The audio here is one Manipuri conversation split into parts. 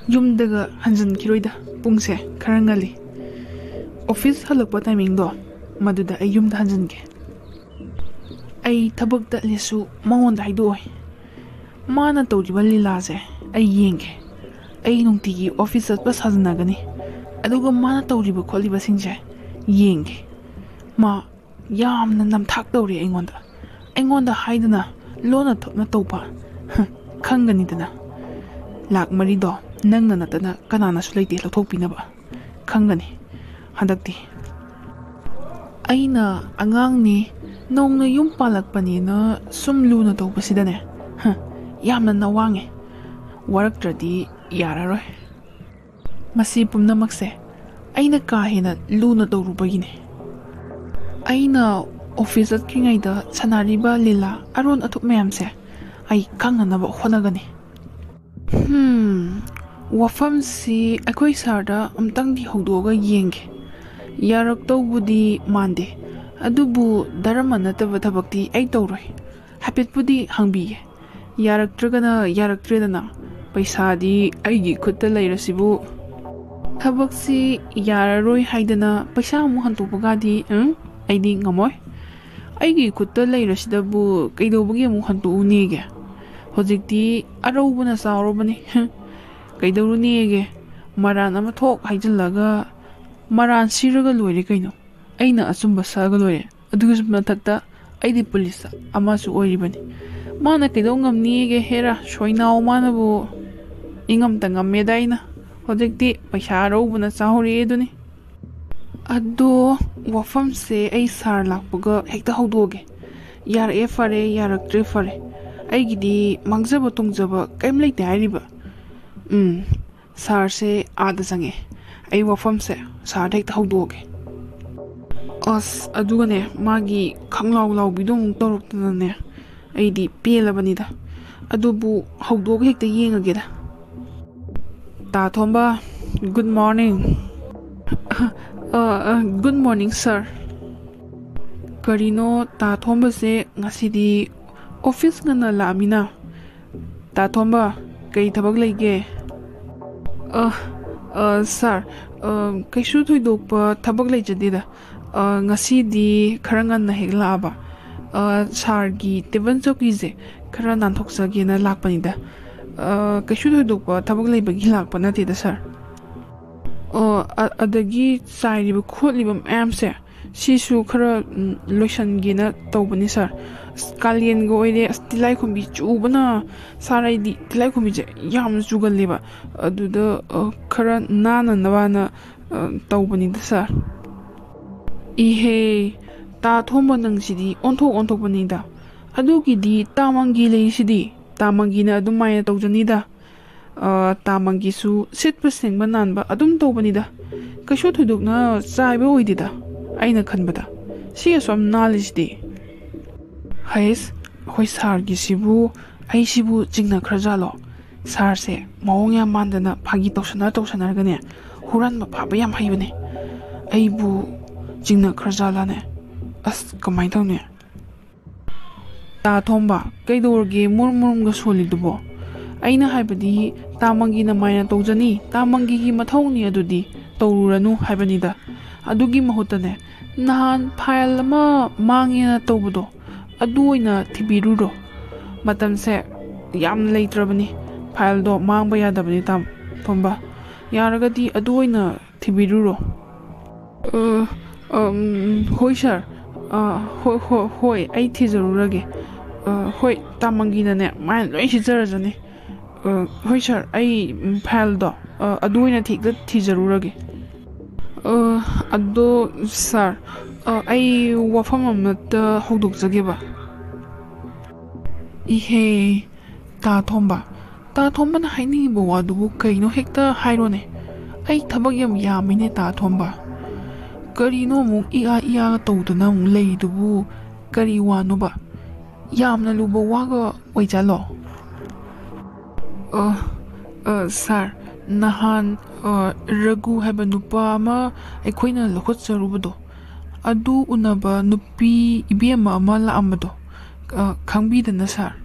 ꯌꯨꯝꯗꯒ ꯍꯟꯖꯤꯟꯈꯤꯔꯣꯏꯗ ꯄꯨꯡꯁꯦ ꯈꯔ ꯉꯜꯂꯤ ꯑꯣꯐꯤꯁ ꯍꯜꯂꯛꯄ ꯇꯥꯏꯃꯤꯡꯗꯣ ꯃꯗꯨꯗ ꯑꯩ ꯌꯨꯝꯗ ꯍꯟꯖꯤꯟꯒꯦ ꯑꯩ ꯊꯕꯛ ꯇꯠꯂꯦꯁꯨ ꯃꯉꯣꯟꯗ ꯍꯥꯏꯗꯣꯛꯑꯣꯏ ꯃꯥꯅ ꯇꯧꯔꯤꯕ ꯂꯤꯂꯥꯁꯦ ꯑꯩ ꯌꯦꯡꯒꯦ ꯑꯩ ꯅꯨꯡꯇꯤꯒꯤ ꯑꯣꯐꯤꯁ ꯆꯠꯄ ꯁꯥꯖꯟꯅꯒꯅꯤ ꯑꯗꯨꯒ ꯃꯥꯅ ꯇꯧꯔꯤꯕ ꯈꯣꯠꯂꯤꯕꯁꯤꯡꯁꯦ ꯌꯦꯡꯒꯦ ꯃꯥ ꯌꯥꯝꯅ ꯅꯝꯊꯥꯛ ꯇꯧꯔꯦ ꯑꯩꯉꯣꯟꯗ ꯍꯥꯏꯗꯅ ꯂꯣꯟꯅ ꯊꯣꯛꯅ ꯇꯧꯕ ꯈꯪꯒꯅꯤꯗꯅ ꯂꯥꯛ ꯃꯔꯤꯗꯣ ꯅꯪꯅ ꯅꯠꯇꯅ ꯀꯅꯥꯅꯁꯨ ꯂꯩꯇꯦ ꯂꯧꯊꯣꯛꯄꯤꯅꯕ ꯈꯪꯒꯅꯤ ꯍꯟꯗꯛꯇꯤ ꯑꯩꯅ ꯑꯉꯥꯡꯅꯤ ꯅꯧꯅ ꯌꯨꯝ ꯄꯥꯜꯂꯛꯄꯅꯤꯅ ꯁꯨꯝ ꯂꯨꯅ ꯇꯧꯕꯁꯤꯗꯅꯦ ꯌꯥꯝꯅ ꯅꯋꯥꯡꯉꯦ ꯋꯥꯔꯛꯇ꯭ꯔꯗꯤ ꯌꯥꯔꯔꯣꯏ ꯃꯁꯤ ꯄꯨꯝꯅꯃꯛꯁꯦ ꯑꯩꯅ ꯀꯥ ꯍꯦꯟꯅ ꯂꯨꯅ ꯇꯧꯔꯨꯕꯒꯤꯅꯦ ꯑꯩꯅ ꯑꯣꯐꯤꯁ ꯆꯠꯇ꯭ꯔꯤꯉꯩꯗ ꯁꯥꯟꯅꯔꯤꯕ ꯂꯤꯂꯥ ꯑꯔꯣꯟ ꯑꯊꯨꯞ ꯃꯌꯥꯝꯁꯦ ꯑꯩ ꯈꯪꯅꯅꯕ ꯍꯣꯠꯅꯒꯅꯤ ꯋꯥꯐꯝꯁꯤ ꯑꯩꯈꯣꯏ ꯁꯥꯔꯗ ꯑꯝꯇꯪꯗꯤ ꯍꯧꯗꯣꯛꯑꯒ ꯌꯦꯡꯒꯦ ꯌꯥꯔꯛꯇꯧꯕꯨꯗꯤ ꯃꯥꯟꯗꯦ ꯑꯗꯨꯕꯨ ꯙꯔꯃ ꯅꯠꯇꯕ ꯊꯕꯛꯇꯤ ꯑꯩ ꯇꯧꯔꯣꯏ ꯍꯥꯏꯐꯦꯠꯄꯨꯗꯤ ꯍꯪꯕꯤꯒꯦ ꯌꯥꯔꯛꯇ꯭ꯔꯒꯅ ꯌꯥꯔꯛꯇ꯭ꯔꯦꯗꯅ ꯄꯩꯁꯥꯗꯤ ꯑꯩꯒꯤ ꯈꯨꯠꯇ ꯂꯩꯔꯁꯤꯕꯨ ꯊꯕꯛꯁꯤ ꯌꯥꯔꯔꯣꯏ ꯍꯥꯏꯗꯅ ꯄꯩꯁꯥ ꯑꯃꯨꯛ ꯍꯟꯇꯣꯛꯄꯒꯗꯤ ꯑꯩꯗꯤ ꯉꯝꯃꯣꯏ ꯑꯩꯒꯤ ꯈꯨꯠꯇ ꯂꯩꯔꯁꯤꯗꯕꯨ ꯀꯩꯗꯧꯕꯒꯤ ꯑꯃꯨꯛ ꯍꯟꯇꯣꯛꯎꯅꯦꯒꯦ ꯍꯧꯖꯤꯛꯇꯤ ꯑꯔꯧꯕꯅ ꯆꯥꯎꯔꯕꯅꯤ ꯀꯩꯗꯧꯔꯨꯅꯦꯒꯦ ꯃꯔꯥꯟ ꯑꯃ ꯊꯣꯛ ꯍꯥꯏꯖꯤꯜꯂꯒ ꯃꯔꯥꯟ ꯁꯤꯔꯒ ꯂꯣꯏꯔꯦ ꯀꯩꯅꯣ ꯑꯩꯅ ꯑꯆꯨꯝꯕ ꯁꯛꯑꯒ ꯂꯣꯏꯔꯦ ꯑꯗꯨꯒꯤꯁꯨ ꯃꯊꯛꯇ ꯑꯩꯗꯤ ꯄꯨꯂꯤꯁ ꯑꯃꯁꯨ ꯑꯣꯏꯔꯤꯕꯅꯤ ꯃꯥꯅ ꯀꯩꯗꯧ ꯉꯝꯅꯤꯒꯦ ꯍꯦꯔꯥ ꯁꯣꯏꯅꯥꯎ ꯃꯥꯅꯕꯨ ꯏꯉꯝꯇ ꯉꯝꯃꯦꯗ ꯑꯩꯅ ꯍꯧꯖꯤꯛꯇꯤ ꯄꯩꯁꯥ ꯑꯔꯧꯕꯅ ꯆꯥꯍꯧꯔꯛꯑꯦ ꯑꯗꯨꯅꯤ ꯑꯗꯣ ꯋꯥꯐꯝꯁꯦ ꯑꯩ ꯁꯥꯔ ꯂꯥꯛꯄꯒ ꯍꯦꯛꯇ ꯍꯧꯗꯣꯛꯑꯒꯦ ꯌꯥꯔꯛꯑꯦ ꯐꯔꯦ ꯌꯥꯔꯛꯇ꯭ꯔꯦ ꯐꯔꯦ ꯑꯩꯒꯤꯗꯤ ꯃꯥꯡꯖꯕ ꯇꯣꯡꯖꯕ ꯀꯔꯤꯝ ꯂꯩꯇꯦ ꯍꯥꯏꯔꯤꯕ ꯁꯥꯔꯁꯦ ꯑꯥꯗ ꯆꯪꯉꯦ ꯑꯩ ꯋꯥꯐꯝꯁꯦ ꯁꯥꯔꯗ ꯍꯦꯛꯇ ꯍꯧꯗꯣꯛꯑꯒꯦ ꯑꯁ ꯑꯗꯨꯒꯅꯦ ꯃꯥꯒꯤ ꯈꯪꯂꯥꯎ ꯂꯥꯎꯕꯤꯗꯣ ꯑꯃꯨꯛ ꯇꯧꯔꯛꯇꯅꯅꯦ ꯑꯩꯗꯤ ꯄꯦꯜꯂꯕꯅꯤꯗ ꯑꯗꯨꯕꯨ ꯍꯧꯗꯣꯛꯑꯒ ꯍꯦꯛꯇ ꯌꯦꯡꯉꯒꯦꯗ ꯇꯥ ꯊꯣꯝꯕ good morning good morning sir ꯀꯔꯤꯅꯣ ꯇꯥ ꯊꯣꯝꯕꯁꯦ ꯉꯁꯤꯗꯤ ꯑꯣꯐꯤꯁ ꯉꯟꯅ ꯂꯥꯛꯑꯃꯤꯅ ꯇꯥ ꯊꯣꯝꯕ ꯀꯩ ꯊꯕꯛ ꯂꯩꯒꯦ ꯁꯥꯔ ꯀꯩꯁꯨ ꯊꯣꯏꯗꯣꯛꯄ ꯊꯕꯛ ꯂꯩꯖꯗꯦꯗ ꯉꯁꯤꯗꯤ ꯈꯔ ꯉꯟꯅ ꯍꯦꯛ ꯂꯥꯛꯑꯕ ꯁꯥꯔꯒꯤ ꯇꯦꯕꯜ ꯆꯧꯀꯤꯁꯦ ꯈꯔ ꯅꯥꯟꯊꯣꯛꯆꯒꯦꯅ ꯂꯥꯛꯄꯅꯤꯗ ꯀꯩꯁꯨ ꯊꯣꯏꯗꯣꯛꯄ ꯊꯕꯛ ꯂꯩꯕꯒꯤ ꯂꯥꯛꯄ ꯅꯠꯇꯦꯗ ꯁꯥꯔ ꯑꯗꯒꯤ ꯆꯥꯏꯔꯤꯕ ꯈꯣꯠꯂꯤꯕ ꯃꯌꯥꯝꯁꯦ ꯁꯤꯁꯨ ꯈꯔ ꯂꯣꯏꯁꯟꯒꯦꯅ ꯇꯧꯕꯅꯤ ꯁꯥꯔ ꯀꯥꯂꯦꯟꯒ ꯑꯣꯏꯔꯦ ꯇꯤꯜꯂꯥꯏꯈꯣꯝꯕꯤ ꯆꯨꯕꯅ ꯁꯥꯔ ꯑꯩꯗꯤ ꯇꯤꯜꯂꯥꯏꯈꯣꯝꯕꯤꯁꯦ ꯌꯥꯝꯅ ꯆꯨꯒꯜꯂꯦꯕ ꯑꯗꯨꯗ ꯈꯔ ꯅꯥꯟꯅꯅꯕꯅ ꯇꯧꯕꯅꯤꯗ ꯁꯥꯔ ꯏꯍꯦ ꯇꯥ ꯊꯣꯝꯕ ꯅꯪꯁꯤꯗꯤ ꯑꯣꯟꯊꯣꯛꯄꯅꯤꯗ ꯑꯗꯨꯒꯤꯗꯤ ꯇꯥꯃꯪꯒꯤ ꯂꯩꯔꯤꯁꯤꯗꯤ ꯇꯥꯃꯪꯒꯤꯅ ꯑꯗꯨꯃꯥꯏꯅ ꯇꯧꯖꯅꯤꯗ ꯇꯥꯃꯪꯒꯤꯁꯨ ꯁꯤꯠꯄ ꯁꯦꯡꯕ ꯅꯥꯟꯕ ꯑꯗꯨꯝ ꯇꯧꯕꯅꯤꯗ ꯀꯩꯁꯨ ꯊꯣꯏꯗꯣꯛꯅ ꯆꯥꯏꯕ ꯑꯣꯏꯗꯦꯗ ꯑꯩꯅ ꯈꯟꯕꯗ ꯁꯤ ꯑꯁꯨꯝ ꯅꯥꯜꯂꯤꯁꯤꯗꯤ ꯍꯩꯁ ꯑꯩꯈꯣꯏ ꯁꯥꯔꯒꯤꯁꯤꯕꯨ ꯑꯩꯁꯤꯕꯨ ꯆꯤꯡꯅꯈ꯭ꯔꯖꯥꯠꯂꯣ ꯁꯥꯔꯁꯦ ꯃꯑꯣꯡ ꯌꯥꯝ ꯃꯥꯟꯗꯅ ꯐꯥꯒꯤ ꯇꯧꯁꯟꯅꯔꯒꯅꯦ ꯍꯨꯔꯥꯟꯕ ꯐꯥꯕ ꯌꯥꯝ ꯍꯩꯕꯅꯦ ꯑꯩꯕꯨ ꯆꯤꯡꯅꯈ꯭ꯔꯖꯥꯠꯂꯅꯦ ꯑꯁ ꯀꯃꯥꯏꯅ ꯇꯧꯅꯤ ꯇꯥ ꯊꯣꯝꯕ ꯀꯩꯗꯧꯔꯒꯦ ꯃꯨꯔꯨꯝꯒ ꯁꯣꯜꯂꯤꯗꯨꯕꯣ ꯑꯩꯅ ꯍꯥꯏꯕꯗꯤ ꯇꯥꯃꯪꯒꯤꯅ ꯃꯥꯏꯅ ꯇꯧꯖꯅꯤ ꯇꯥꯃꯪꯒꯤꯒꯤ ꯃꯊꯧꯅꯤ ꯑꯗꯨꯗꯤ ꯇꯧꯔꯨꯔꯅꯨ ꯍꯥꯏꯕꯅꯤꯗ ꯑꯗꯨꯒꯤ ꯃꯍꯨꯠꯇꯅꯦ ꯅꯍꯥꯟ ꯐꯥꯏꯜ ꯑꯃ ꯃꯥꯡꯉꯦꯅ ꯇꯧꯕꯗꯣ ꯑꯗꯨ ꯑꯣꯏꯅ ꯊꯤꯕꯤꯔꯨꯔꯣ ꯃꯇꯝꯁꯦ ꯌꯥꯝꯅ ꯂꯩꯇ꯭ꯔꯕꯅꯤ ꯐꯥꯏꯜꯗꯣ ꯃꯥꯡꯕ ꯌꯥꯗꯕꯅꯤ ꯇꯥ ꯊꯣꯝꯕ ꯌꯥꯔꯒꯗꯤ ꯑꯗꯨ ꯑꯣꯏꯅ ꯊꯤꯕꯤꯔꯨꯔꯣ ꯍꯣꯏ ꯁꯥꯔ ꯍꯣꯏ ꯑꯩ ꯊꯤꯖꯔꯨꯔꯒꯦ ꯍꯣꯏ ꯇꯥꯃꯪꯒꯤꯅꯅꯦ ꯃꯥꯏꯅ ꯂꯣꯏ ꯁꯤꯠꯆꯔꯖꯅꯤ ꯍꯣꯏ ꯁꯥꯔ ꯑꯩ ꯐꯥꯏꯜꯗꯣ ꯑꯗꯨ ꯑꯣꯏꯅ ꯍꯦꯛꯇ ꯊꯤꯖꯔꯨꯔꯒꯦ ꯑꯗꯣ ꯁꯥꯔ ꯑꯩ ꯋꯥꯐꯝ ꯑꯃꯇ ꯍꯧꯗꯣꯛꯆꯒꯦꯕ ꯏꯍꯦ ꯇꯥ ꯊꯣꯝꯕꯅ ꯍꯥꯏꯅꯤꯡꯉꯤꯕ ꯋꯥꯗꯨꯕꯨ ꯀꯩꯅꯣ ꯍꯦꯛꯇ ꯍꯥꯏꯔꯣꯅꯦ ꯑꯩ ꯊꯕꯛ ꯌꯥꯝ ꯌꯥꯝꯃꯤꯅꯦ ꯇꯥ ꯊꯣꯝꯕ ꯀꯔꯤꯅꯣ ꯑꯃꯨꯛ ꯏꯌꯥꯒ ꯇꯧꯗꯅ ꯑꯃꯨꯛ ꯂꯩꯔꯤꯗꯨꯕꯨ ꯀꯔꯤ ꯋꯥꯅꯣꯕ ꯌꯥꯝꯅ ꯂꯨꯕ ꯋꯥꯒ ꯑꯣꯏꯖꯥꯠꯂꯣ ꯁꯥꯔ ꯅꯍꯥꯟ ꯔꯘꯨ ꯍꯥꯏꯕ ꯅꯨꯄꯥ ꯑꯃ ꯑꯩꯈꯣꯏꯅ ꯂꯧꯈꯠꯆꯔꯨꯕꯗꯣ ꯑꯗꯨ ꯎꯅꯕ ꯅꯨꯄꯤ ꯏꯕꯦꯝꯃ ꯑꯃ ꯂꯥꯛꯑꯝꯕꯗꯣ ꯈꯪꯕꯤꯗꯅ ꯁꯥꯔ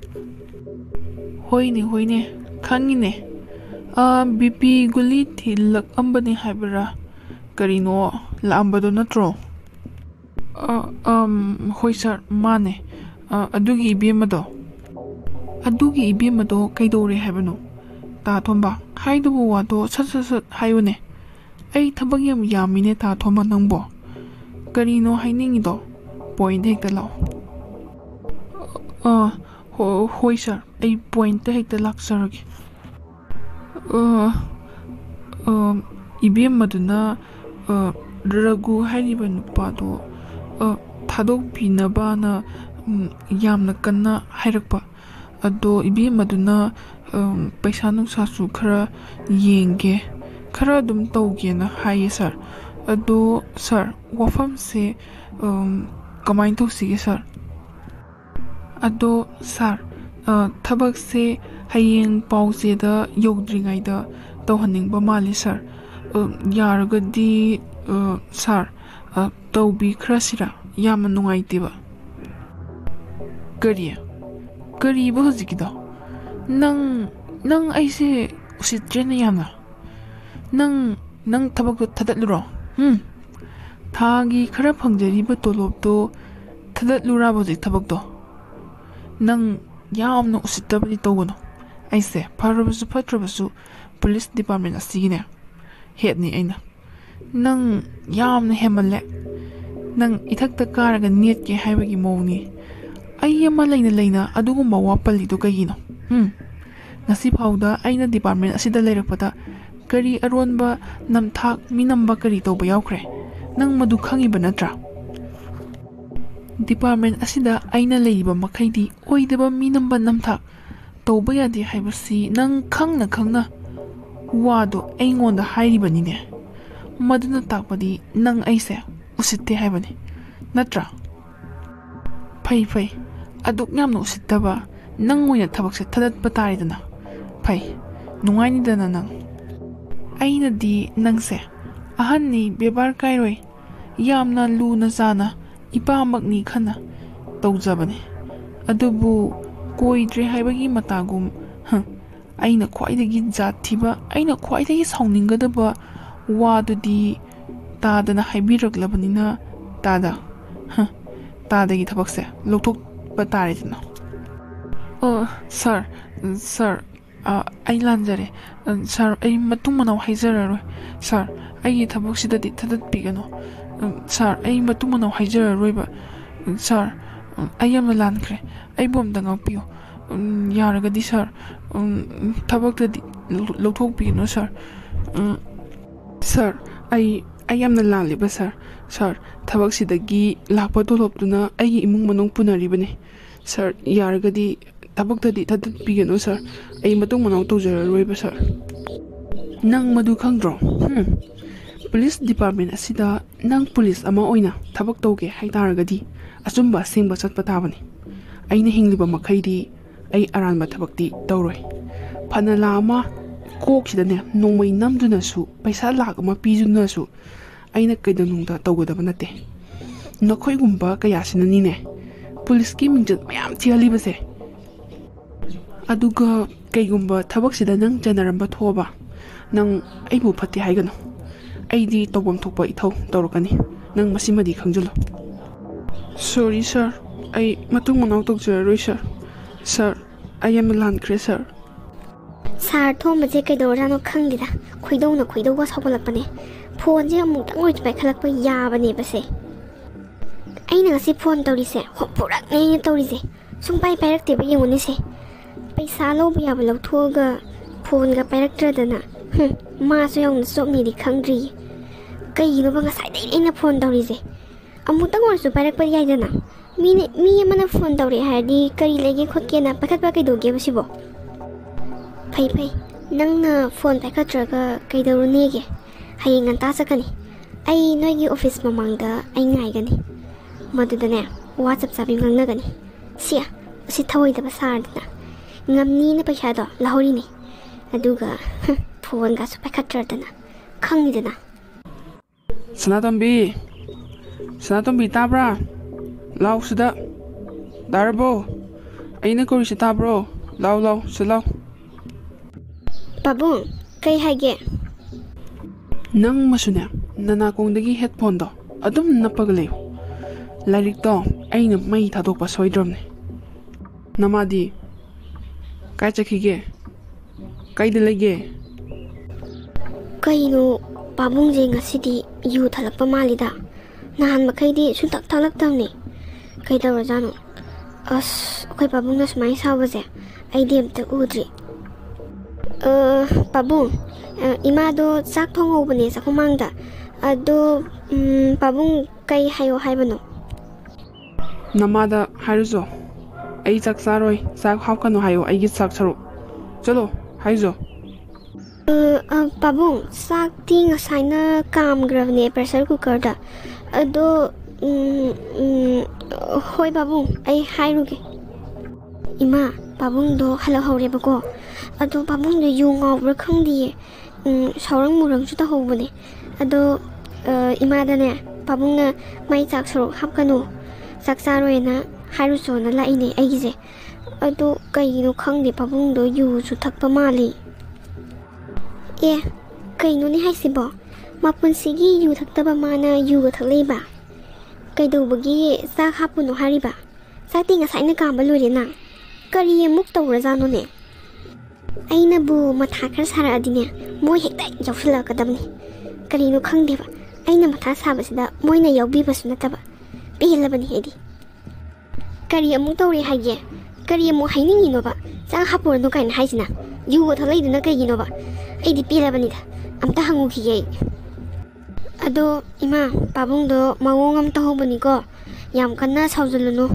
ꯍꯣꯏꯅꯦ ꯈꯪꯉꯤꯅꯦ BP guli thilakambani haibara karino laambado natro hoi sir mane adugi ibemado kaidore haibano ta thomba haidubu wado sat hayune ai thabak yam yamine ta thoma nangbo karino hainingido point hekta law hoi sir ai point hekta laksarage ibem maduna ragu hairiba nupado thadok binabana yamna kanna hairakpa ado ibem maduna paisa nungsa su khara yenge khara dum tawge na haye sir ado sir wafam se kamain tawsige sir ado sir thabak se hayeng pause da yogdringai da tawhaningba mali sir yaragadi sir tawbi khrasira yamna nungaiteba kari ba hojikida nang aise usitrena yamna nang thabak thadat-luro thagi khara phangjariba tolobdo thadat-lura bojik thabak nang yamna usittabadi tawgano aise pharabasu phatrabasu police department asigine headni aina nang yamna hemalle nang ithakta karaga net ke haibagi mawni ayama leina adugumba wapallido kagino ngasi phawda aina department asida leirakpada kari aronba namthak minamba kari tawba yawkhre nang madu khangiba natra department asida aina leiba makhaidi oidaba minamba namthak tawba yadi haibasi nang khangna wado aingonda hairibanine maduna takpadi nang aise usitte haibani natra phai aduk yamna usittaba nang oina thabakse thadatpa taridana phai nungainidana nang aina di nangse ahanni bebar kairoi yamna luna zana ipamakni khana tawjabani adubu koidre haibagi matagum aina khwaidagi jathiba aina khwaidagi sauninggadaba wadudi tadana haibiraklabanina tadagi thabakse lokthokpa taridana sir ai lanjare sir ai matung manaw haizararoi sir ai thabaksidadi thadatpigano sir ai matung manaw haizararoiba sir ai yamna lankre ai bomda ngakpiyo yaragadi sir thabaktadi lokthokpigano sir ai yamna laliba sir thabaksidagi lakpa toloptuna ai imung manung punaribane sir yaragadi thabaktadi thadatpigano sir ai matung manaw tawjararoiba sir nang madu khangdro police department asida nang police ama oina thabak tawge haitaragadi asumba singba chatpa tabani aina hingliba makhaidi ai aranba thabakti tawroi phanala ama koksidane nongmai namduna su paisa lakh ama pijuna su aina kaidanungda tawgadaba nate nakhoigumba kayasinanine police ki mingjat mayam thialibase aduga kaigumba thabaksida nang janaramba thoba nang aibu phatti haigano aidi tawbam thokpa ithau tawrakani nang masimadi khangjulo sorry sir ai matung manaw tawjararoi sir I am lankhre sir thombaje kaidorano khangdida khoidouga sabolakpane phone je amuk tangoi pai khalakpa yabane base aina ngasi phone tawrise hopurak ne tawrise sungpai pairakte ba yengone se paisa lobu yaba lawthoga phone ga pairakradana ma so yong sokni di khangdri kaino ba ngasai dai aina phone tawrise amuk tangoi su pairakpa yaidana mi amana phone tawre hadi kari lege khotkena pakhatpa kaidoge basibo phai nangna phone paikhatraga kaidorunege hayeng nganta sakani ai noigi office mamangda ai ngaigani madudane whatsapp sabi ngangnagani sia usi thawoida basardna ngamni na paisa do lahorini aduga phone ga su paikhatradana khangidana Sanatombi tabra lau sida darbo aina kori sitabro lau silau babu Kay haige? Nang masune nanakongdagi headphone do adum napaga leyo. Lairik do aina mai thadokpa soidramne. Namadi kai chakhige kaida lege Kaino pabung je ngasidi yu thalakpa malida. Nahan makhaidi suntak thalaktamni. Kaida rajano. As akhoi pabung na sumai sawaje. Aidi amta udri. Pabung ima do chak thongobane sakumangda. Ado pabung kai hayo haibano. Namada hairuzo ai chak saroi chak hawkanu hayo aigi chak saru. Chalo haizo. Pabung sak ti ngasai na kam gravne pressure cooker da. Ado hoi pabung ai hairuge. Ima pabung do hala hore bako. Ado pabung do yu ngawra khangdi saurang murang chu ta hobane. Ado ima da ne pabung na mai chak saru hapkanu. Chak saroi na hairu so na lai ne ai je. Ado kaino khangdi pabung do yu chu thakpa mali. Kaino ni haisibo mapunsigi yu thakta mana yu ga thakleba kaido bagi sa hapuno hariba sa tinga saina kamba lure na kari muk tawra jano ne aina bu matha khar sara adine moi hekta jawsula kadamni karino khangdeba aina matha sabasida moina yawbi basu nataba bihelabani hedi kari amuk tawre haige kari amuk hainingi no ba sa hapur no kain haisina yu ga thaklaiduna kaigino ba aidi pilabani da amta hangu khige ado ima pabung do mawong am tahobani ko yam kanna saujulunu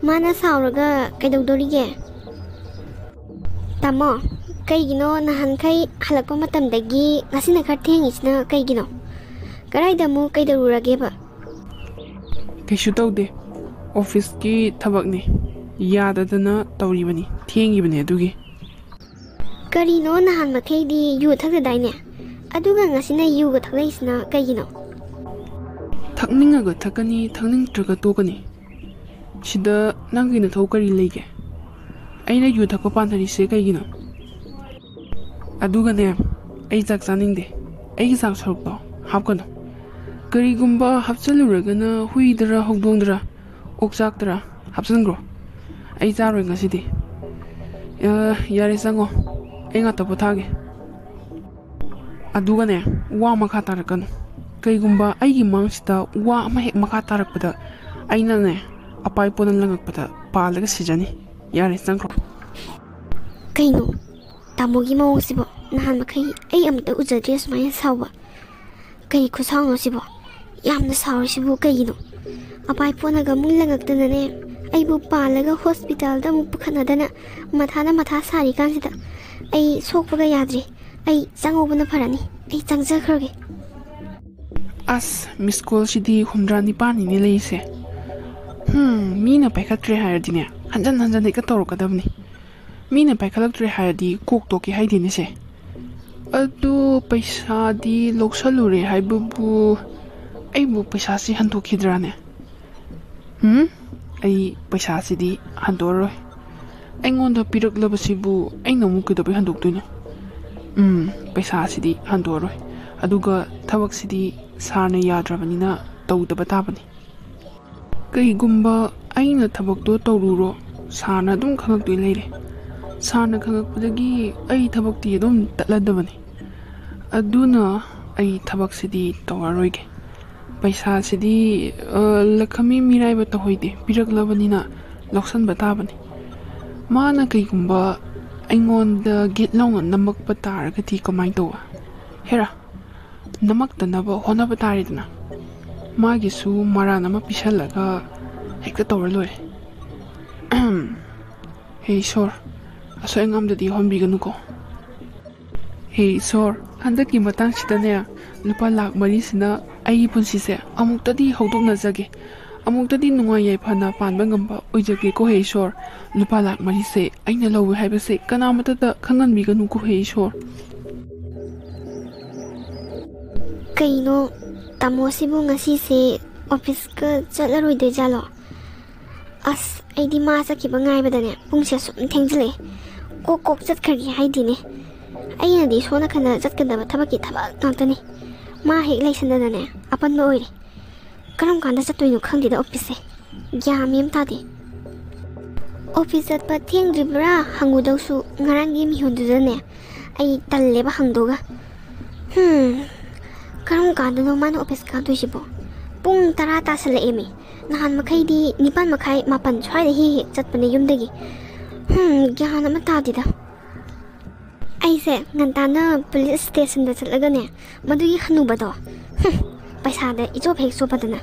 mana sauraga kaidawdorige tamo kaigino nahan kai halakpa matamdagi ngasina khar thengisna kaigino karaida mu kaidawurage ba Kaishu tawde office ki thabakni yadadana tawribani thengibani adugi Karino nahan makhaidi yu thakdadaine aduga ngasina yu ga thaklaisna kaigino thakninga thakani thakningtraga tokani sida nangina thau kari lege aina yu thakpa panthari se kaigino aduga ne ai chak chaningde ai chak sarukto hapkano karigumba hapchaluragana huidra hogdongdra okchaktra hapsangro ai charoi ngasidi yare sango Enga tapo thage aduga ne wa makha tarakanu kaigumba aigi mangsita wa ama hek makha tarakpada aina ne apai ponan langakpada palaga sijani yare sangkro kaino tamogi mawsibo nahan makai ai amta ujadre sumaya sawa kai khusangno sibo yamna sawrisibo kaigino apai ponaga mullangaktana ne aibu palaga hospital da mu pukhanadana matha sari kansida ai sokpaga yadri ai changobana pharani ai changjakhrage as miss call sidi humdra ni pani ni leise mina paikatre hayadine hanjan ka torokadabni mina paikalaktre hayadi kok toki haidine se adu paisa di loksalure haibubu aibu paisa si hantokidrane ai paisa sidi handoroi aingonda piraklabasibu aina mukidobi handoktuino paisa sidi handoroi aduga thabak sidi sarna yadrabanina tawdaba tabani kaigumba aina thabak to tawruro sarna dum khangaktu leire sarna khangakpadagi ai thabak ti dum tatladabani aduna ai thabak sidi tawaroige paisa sidi lakhami mirai ba tahoide piraklabanina loksan batabani Mana kaigumba aingonda git lawnga namak pataragati kamai towa hera namak tanaba hona pataridna magi su marana ma pisalaga hekta tawra lore hey sor aso engam dadi hombiganu ko hey sor handaki matang sidane lupa lakh mari sina ai punsi se amuktadi hodokna jage amuktadi nungai yai phana panba ngamba oijage ko hey sor lupa lakh mari se aina lowe haiba se kanamata da khangan biganu ko hey sor kaino tamosibu ngasi se office ka chalaroi de jalo as aidi ma sa ki bangai badane pungse sum thengjle kok chat khari haidine ꯑꯩꯅꯗꯤ ꯁꯣ ꯅꯥꯀꯟꯗ ꯆꯠꯀꯗꯕ ꯊꯕꯛꯀꯤ ꯊꯕꯛ ꯉꯥꯛꯇꯅꯤ ꯃꯥ ꯍꯦꯛ ꯂꯩꯁꯟꯗꯅꯅꯦ ꯑꯄꯟꯕ ꯑꯣꯏꯔꯦ ꯀꯔꯝ ꯀꯥꯟꯗ ꯆꯠꯇꯣꯏꯅꯣ ꯈꯪꯗꯦꯗ ꯑꯣꯐꯤꯁꯁꯦ ꯒ꯭ꯌꯥꯟ ꯃꯦꯟ ꯇꯥꯗꯦ ꯑꯣꯐꯤꯁ ꯆꯠꯄ ꯊꯦꯡꯗ꯭ꯔꯤꯕ꯭ꯔꯥ ꯍꯪꯉꯨꯗꯧꯁꯨ ꯉꯔꯥꯡꯒꯤ ꯃꯤꯍꯨꯟꯗꯨꯗꯅꯦ ꯑꯩ ꯇꯜꯂꯦꯕ ꯍꯪꯗꯣꯒ ꯀꯔꯝ ꯀꯥꯟꯗꯅꯣ ꯃꯥꯅ ꯑꯣꯐꯤꯁ ꯀꯥꯗꯣꯏꯁꯤꯕꯣ ꯄꯨꯡ 10 ꯇꯥꯁꯜꯂꯛꯑꯦꯃꯤ ꯅꯍꯥꯟ ꯃꯈꯩꯗꯤ 9:30 10 ꯁ꯭ꯋꯥꯏꯗ ꯍꯦꯛ ꯆꯠꯄꯅꯦ ꯌꯨꯝꯗꯒꯤ ꯒ꯭ꯌꯥꯟ ꯑꯃ ꯇꯥꯗꯦꯗ ꯑꯩꯁꯦ ꯉꯟꯇꯥꯅ ꯄꯨꯂꯤꯁ ꯁ꯭ꯇꯦꯁꯟꯗ ꯆꯠꯂꯒꯅꯦ ꯃꯗꯨꯒꯤ ꯍꯅꯨꯕꯗꯣ ꯄꯩꯁꯥꯗ ꯏꯆꯣꯞ ꯍꯦꯛ ꯆꯣꯞꯄꯗꯅ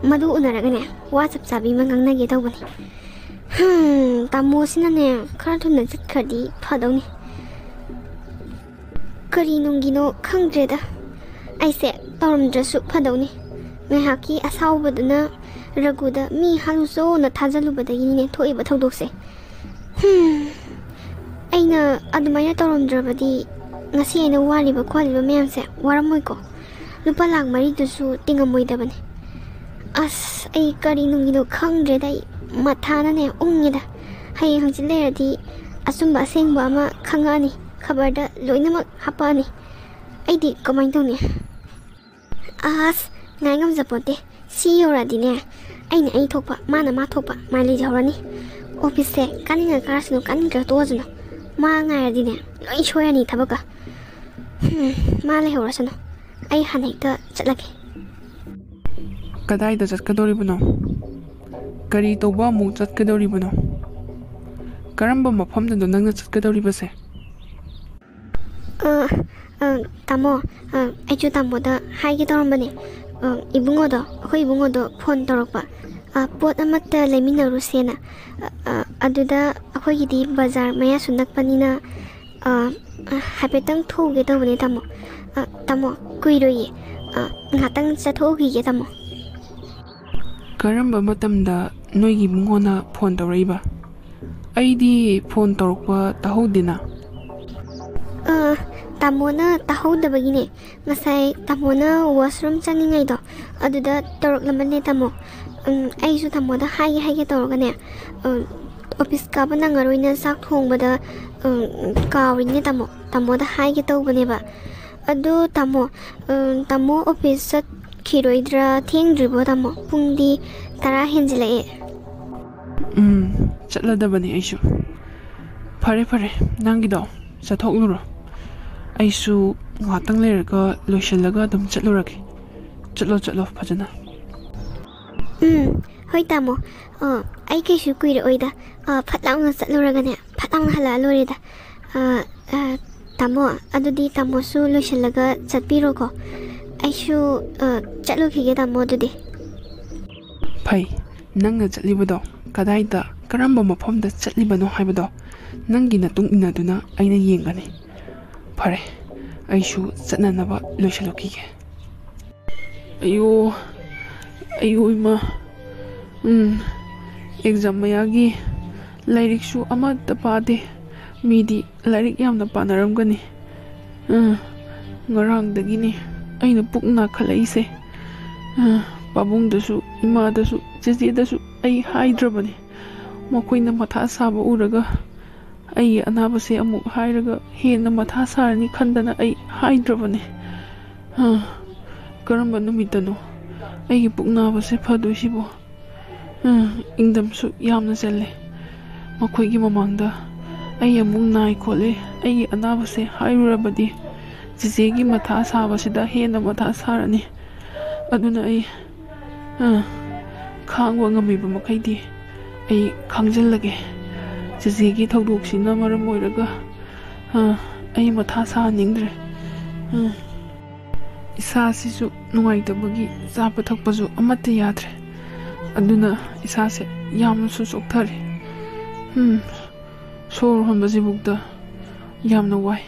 ꯃꯗꯨ ꯎꯅꯔꯒꯅꯦ ꯋꯥ ꯆꯞ ꯆꯥꯕꯤ ꯑꯃ ꯉꯥꯡꯅꯒꯦ ꯇꯧꯕꯅꯤ ꯇꯥꯃꯣꯁꯤꯅꯅꯦ ꯈꯔ ꯊꯨꯅ ꯆꯠꯈ꯭ꯔꯗꯤ ꯐꯗꯧꯅꯤ ꯀꯔꯤ ꯅꯨꯡꯒꯤꯅꯣ ꯈꯪꯗ꯭ꯔꯦꯗ ꯑꯩꯁꯦ ꯇꯧꯔꯝꯗ꯭ꯔꯁꯨ ꯐꯗꯧꯅꯤ ꯉꯥꯏꯍꯥꯛꯀꯤ ꯑꯁꯥꯎꯕꯗꯨꯅ ꯔꯘꯨꯗ ꯃꯤ ꯍꯥꯜꯂꯨꯆꯣꯅ ꯊꯥꯖꯜꯂꯨꯕꯗꯒꯤꯅꯦ ꯊꯣꯛꯏꯕ ꯊꯧꯗꯣꯛꯁꯦ ꯑꯩꯅ ꯑꯗꯨꯃꯥꯏꯅ ꯇꯧꯔꯝꯗ꯭ꯔꯕꯗꯤ ꯉꯁꯤ ꯑꯩꯅ ꯋꯥꯔꯤꯕ ꯈꯣꯠꯂꯤꯕ ꯃꯌꯥꯝꯁꯦ ꯋꯥꯔꯝꯃꯣꯏꯀꯣ ꯂꯨꯄꯥ 4,00,000ꯗꯨꯁꯨ ꯇꯤꯡꯉꯝꯃꯣꯏꯗꯕꯅꯤ ꯑꯁ ꯑꯩ ꯀꯔꯤ ꯅꯨꯡꯒꯤꯅꯣ ꯈꯪꯗ꯭ꯔꯦꯗ ꯑꯩ ꯃꯊꯥꯅꯅꯦ ꯎꯪꯉꯦꯗ ꯍꯌꯦꯡ ꯍꯪꯆꯤꯠ ꯂꯩꯔꯗꯤ ꯑꯆꯨꯝꯕ ꯑꯁꯦꯡꯕ ꯑꯃ ꯈꯪꯉꯛꯑꯅꯤ ꯈꯕꯔꯗ ꯂꯣꯏꯅꯃꯛ ꯍꯥꯞꯄꯛꯑꯅꯤ ꯑꯩꯗꯤ ꯀꯃꯥꯏꯅ ꯇꯧꯅꯤ ꯑꯁ ꯉꯥꯏ ꯉꯝꯖꯄꯣꯠꯇꯦ ꯁꯤ ꯌꯧꯔꯛꯑꯗꯤꯅꯦ ꯑꯩꯅ ꯑꯩ ꯊꯣꯛꯄ ꯃꯥꯅ ꯃꯥ ꯊꯣꯛꯄ ꯃꯥꯏ ꯂꯩꯖꯍꯧꯔꯅꯤ ꯑꯣꯐꯤꯁꯁꯦ ꯀꯥꯅꯤꯡꯉ ꯀꯥꯔꯁꯅꯨ ꯀꯥꯅꯤꯡꯗ꯭ꯔ ꯇꯣꯛꯑꯁꯅꯨ ꯃꯥ ꯉꯥꯏꯔꯗꯤꯅꯦ ꯂꯣꯏ ꯁꯣꯏꯔꯅꯤ ꯊꯕꯛꯀ ꯃꯥ ꯂꯩꯍꯧꯔꯁꯅꯨ ꯑꯩ ꯍꯥꯟꯅ ꯍꯦꯛꯇ ꯆꯠꯂꯒꯦ ꯀꯗꯥꯏꯗ ꯆꯠꯀꯗꯧꯔꯤꯕꯅꯣ ꯀꯔꯤ ꯇꯧꯕ ꯑꯃꯨꯛ ꯆꯠꯀꯗꯧꯔꯤꯕꯅꯣ ꯀꯔꯝꯕ ꯃꯐꯝꯗꯅꯣ ꯅꯪꯅ ꯆꯠꯀꯗꯧꯔꯤꯕꯁꯦ ꯇꯥꯃꯣ ꯑꯩꯁꯨ ꯇꯥꯃꯣꯗ ꯍꯥꯏꯒꯦ ꯇꯧꯔꯝꯕꯅꯦ ꯏꯕꯨꯡꯉꯣꯗꯣ ꯑꯩꯈꯣꯏ ꯏꯕꯨꯡꯉꯣꯗꯣ ꯐꯣꯟ ꯇꯧꯔꯛꯄ ꯄꯣꯠ ꯑꯃꯠꯇ ꯂꯩꯃꯤꯟꯅꯔꯨꯁꯦꯅ ꯑꯗꯨꯗ ꯑꯩꯈꯣꯏꯒꯤꯗꯤ ꯕꯖꯥꯔ ꯃꯌꯥꯁꯨ ꯅꯛꯄꯅꯤꯅ ꯍꯥꯏꯐꯦꯠꯇꯪ ꯊꯣꯛꯎꯒꯦ ꯇꯧꯕꯅꯦ ꯇꯥꯃꯣ ꯇꯥꯃꯣ ꯀꯨꯏꯔꯣꯏꯌꯦ ꯉꯥꯏꯍꯥꯛꯇꯪ ꯆꯠꯊꯣꯛꯎꯈꯤꯒꯦ ꯇꯥꯃꯣ ꯀꯔꯝꯕ ꯃꯇꯝꯗ ꯅꯣꯏꯒꯤ ꯏꯕꯨꯡꯉꯣꯅ ꯐꯣꯟ ꯇꯧꯔꯛꯏꯕ ꯑꯩꯗꯤ ꯐꯣꯟ ꯇꯧꯔꯛꯄ ꯇꯥꯍꯧꯗꯦꯅ ꯇꯥꯃꯣꯅ ꯇꯥꯍꯧꯗꯕꯒꯤꯅꯦ ꯉꯁꯥꯏ ꯇꯥꯃꯣꯅ ꯋꯥꯁꯔꯨꯝ ꯆꯪꯉꯤꯉꯩꯗꯣ ꯑꯗꯨꯗ ꯇꯧꯔꯛꯂꯝꯕꯅꯦ ꯇꯥꯃꯣ ꯑꯩꯁꯨ ꯇꯥꯃꯣꯗ ꯍꯥꯏꯒꯦ ꯇꯧꯔꯒꯅꯦ ꯑꯣꯐꯤꯁ ꯀꯥꯕ ꯅꯪꯉꯔꯣꯏꯅ ꯆꯥꯛ ꯊꯣꯡꯕꯗ ꯀꯥꯎꯔꯤꯅꯦ ꯇꯥꯃꯣꯗ ꯍꯥꯏꯒꯦ ꯇꯧꯕꯅꯦꯕ ꯑꯗꯨ ꯇꯥꯃꯣ ꯑꯣꯐꯤꯁ ꯆꯠꯈꯤꯔꯣꯏꯗ꯭ꯔꯥ ꯊꯦꯡꯗ꯭ꯔꯤꯕꯣ ꯇꯥꯃꯣ ꯄꯨꯡꯗꯤ 10 ꯍꯦꯟꯖꯤꯜꯂꯛꯑꯦ ꯆꯠꯂꯗꯕꯅꯤ ꯑꯩꯁꯨ ꯐꯔꯦ ꯅꯪꯒꯤꯗꯣ ꯆꯠꯊꯣꯛꯂꯨꯔꯣ ꯑꯩꯁꯨ ꯉꯥꯛꯇꯪ ꯂꯩꯔꯒ ꯂꯣꯏꯁꯤꯜꯂꯒ ꯑꯗꯨꯝ ꯆꯠꯂꯨꯔꯒꯦ ꯆꯠꯂꯣ ꯐꯖꯅ ꯍꯣꯏ ꯇꯥꯃꯣ ꯑꯩ ꯀꯩꯁꯨ ꯀꯨꯏꯔꯛꯑꯣꯏꯗ ꯐꯠ ꯂꯥꯎꯅ ꯆꯠꯂꯨꯔꯒꯅꯦ ꯐꯠ ꯂꯥꯎꯅ ꯍꯜꯂꯛꯑ ꯂꯣꯏꯔꯦꯗ ꯇꯥꯃꯣ ꯑꯗꯨꯗꯤ ꯇꯥꯃꯣꯁꯨ ꯂꯣꯏꯁꯤꯜꯂꯒ ꯆꯠꯄꯤꯔꯣꯀꯣ ꯑꯩꯁꯨ ꯆꯠꯂꯨꯈꯤꯒꯦ ꯇꯥꯃꯣ ꯑꯗꯨꯗꯤ ꯐꯩ ꯅꯪꯅ ꯆꯠꯂꯤꯕꯗꯣ ꯀꯗꯥꯏꯗ ꯀꯔꯝꯕ ꯃꯐꯝꯗ ꯆꯠꯂꯤꯕꯅꯣ ꯍꯥꯏꯕꯗꯣ ꯅꯪꯒꯤ ꯃꯇꯨꯡ ꯏꯟꯅꯗꯨꯅ ꯑꯩꯅ ꯌꯦꯡꯒꯅꯤ ꯐꯔꯦ ꯑꯩꯁꯨ ꯆꯠꯅꯅꯕ ꯂꯣꯏꯁꯤꯜꯂꯨꯈꯤꯒꯦ ꯑꯌꯣ ꯏꯃꯥ ꯑꯦꯛꯖꯥꯝ ꯃꯌꯥꯒꯤ ꯂꯥꯏꯔꯤꯛꯁꯨ ꯑꯃꯠꯇ ꯄꯥꯗꯦ ꯃꯤꯗꯤ ꯂꯥꯏꯔꯤꯛ ꯌꯥꯝꯅ ꯄꯥꯅꯔꯝꯒꯅꯤ ꯉꯔꯥꯡꯗꯒꯤꯅꯤ ꯑꯩꯅ ꯄꯨꯛ ꯅꯥꯈꯠꯂꯛꯏꯁꯦ ꯄꯥꯕꯨꯡꯗꯁꯨ ꯏꯃꯥꯗꯁꯨ ꯆꯦꯆꯦꯗꯁꯨ ꯑꯩ ꯍꯥꯏꯗ꯭ꯔꯕꯅꯤ ꯃꯈꯣꯏꯅ ꯃꯊꯥ ꯁꯥꯕ ꯎꯔꯒ ꯑꯩꯒꯤ ꯑꯅꯥꯕꯁꯦ ꯑꯃꯨꯛ ꯍꯥꯏꯔꯒ ꯍꯦꯟꯅ ꯃꯊꯥ ꯁꯥꯔꯅꯤ ꯈꯟꯗꯅ ꯑꯩ ꯍꯥꯏꯗ꯭ꯔꯕꯅꯤ ꯀꯔꯝꯕ ꯅꯨꯃꯤꯠꯇꯅꯣ ꯑꯩꯒꯤ ꯄꯨꯛ ꯅꯥꯕꯁꯦ ꯐꯗꯣꯏꯁꯤꯕꯣ ꯏꯪꯊꯝꯁꯨ ꯌꯥꯝꯅ ꯆꯜꯂꯦ ꯃꯈꯣꯏꯒꯤ ꯃꯃꯥꯡꯗ ꯑꯩ ꯑꯃꯨꯛ ꯅꯥꯏ ꯈꯣꯠꯂꯦ ꯑꯩꯒꯤ ꯑꯅꯥꯕꯁꯦ ꯍꯥꯏꯔꯨꯔꯕꯗꯤ ꯆꯦꯆꯦꯒꯤ ꯃꯊꯥ ꯁꯥꯕꯁꯤꯗ ꯍꯦꯟꯅ ꯃꯊꯥ ꯁꯥꯔꯅꯤ ꯑꯗꯨꯅ ꯑꯩ ꯈꯥꯡꯕ ꯉꯝꯃꯤꯕ ꯃꯈꯩꯗꯤ ꯑꯩ ꯈꯥꯡꯖꯤꯜꯂꯒꯦ ꯆꯦꯆꯦꯒꯤ ꯊꯧꯗꯣꯛꯁꯤꯅ ꯃꯔꯝ ꯑꯣꯏꯔꯒ ꯑꯩ ꯃꯊꯥ ꯁꯥꯍꯟꯅꯤꯡꯗ꯭ꯔꯦ ꯏꯁꯥꯁꯤꯁꯨ ꯅꯨꯡꯉꯥꯏꯇꯕꯒꯤ ꯆꯥꯕ ꯊꯛꯄꯁꯨ ꯑꯃꯠꯇ ꯌꯥꯗ꯭ꯔꯦ ꯑꯗꯨꯅ ꯏꯁꯥꯁꯦ ꯌꯥꯝꯅꯁꯨ ꯆꯣꯛꯊꯔꯦ ꯁꯣꯔ ꯍꯣꯟꯕꯁꯤꯐꯥꯎꯗ ꯌꯥꯝꯅ ꯋꯥꯏ